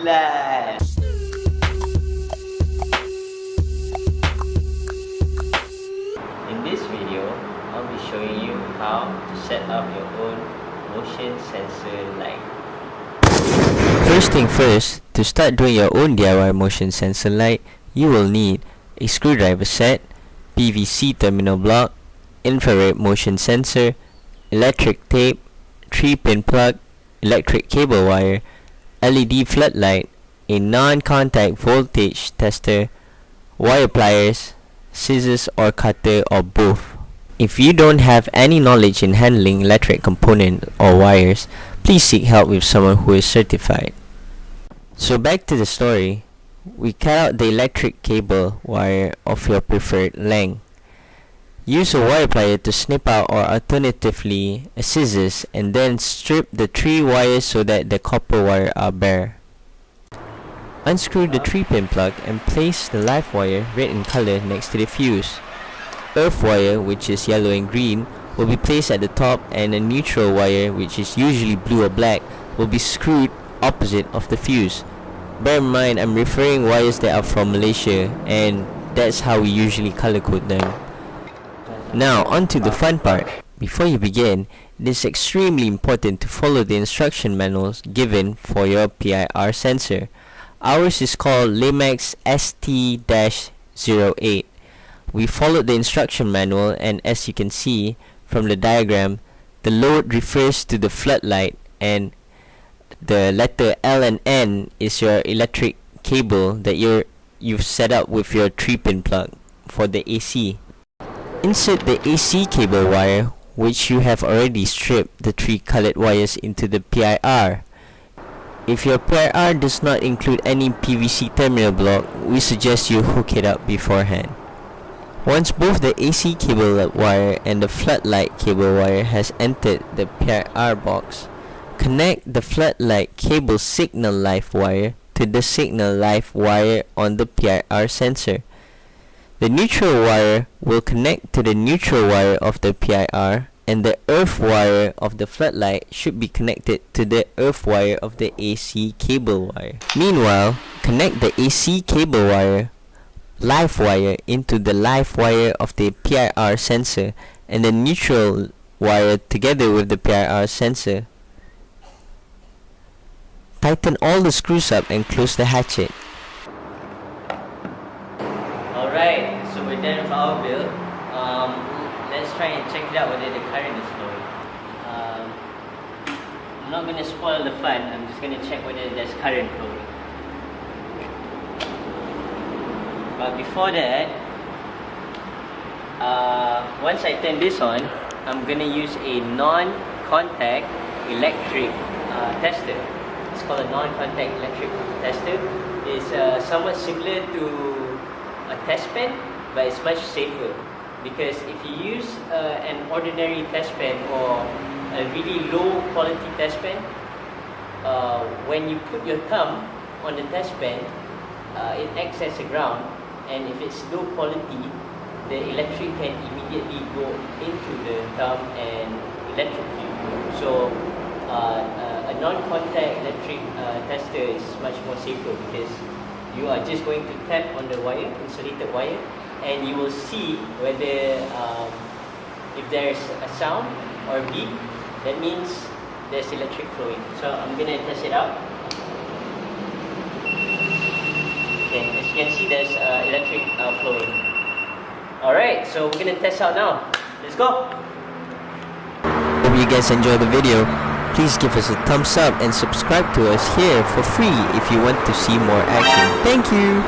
Silat. In this video, I'll be showing you how to set up your own motion sensor light. First thing first, to start doing your own DIY motion sensor light, you will need a screwdriver set, PVC terminal block, infrared motion sensor, electric tape, 3-pin plug, electric cable wire, LED floodlight, a non-contact voltage tester, wire pliers, scissors or cutter or both. If you don't have any knowledge in handling electric components or wires, please seek help with someone who is certified. So back to the story, we cut out the electric cable wire of your preferred length. Use a wire plier to snip out, or alternatively a scissors, and then strip the 3 wires so that the copper wire are bare. Unscrew the 3-pin plug and place the live wire, red in color, next to the fuse. Earth wire, which is yellow and green, will be placed at the top, and a neutral wire, which is usually blue or black, will be screwed opposite of the fuse. Bear in mind, I'm referring wires that are from Malaysia, and that's how we usually color code them. Now, on to the fun part. Before you begin, it is extremely important to follow the instruction manuals given for your PIR sensor. Ours is called Lemax ST-08. We followed the instruction manual, and as you can see from the diagram, the load refers to the floodlight, and the letter L and N is your electric cable that you've set up with your 3-pin plug for the AC. Insert the AC cable wire, which you have already stripped the 3 colored wires, into the PIR. If your PIR does not include any PVC terminal block, we suggest you hook it up beforehand. Once both the AC cable wire and the floodlight cable wire has entered the PIR box, connect the floodlight cable signal live wire to the signal live wire on the PIR sensor. The neutral wire will connect to the neutral wire of the PIR, and the earth wire of the floodlight should be connected to the earth wire of the AC cable wire. Meanwhile, connect the AC cable wire live wire into the live wire of the PIR sensor, and the neutral wire together with the PIR sensor. Tighten all the screws up and close the hatchet. Alright, so we're done with our build. Let's try and check it out whether the current is flowing. I'm not going to spoil the fun, I'm just going to check whether there's current flowing. But before that, once I turn this on, I'm going to use a non-contact electric tester. It's called a non-contact electric tester. It's somewhat similar to a test pen, but it's much safer, because if you use an ordinary test pen or a really low quality test pen, when you put your thumb on the test pen, it acts as a ground, and if it's low quality, the electric can immediately go into the thumb and electrocute you. So a non-contact electric tester is much more safer, because you are just going to tap on the wire, insulated wire, and you will see whether if there is a sound or beep, that means there's electric flowing. So I'm going to test it out. Okay, as you can see, there's electric flowing. Alright, so we're going to test out now. Let's go! Hope you guys enjoyed the video. Please give us a thumbs up and subscribe to us here for free if you want to see more action. Thank you!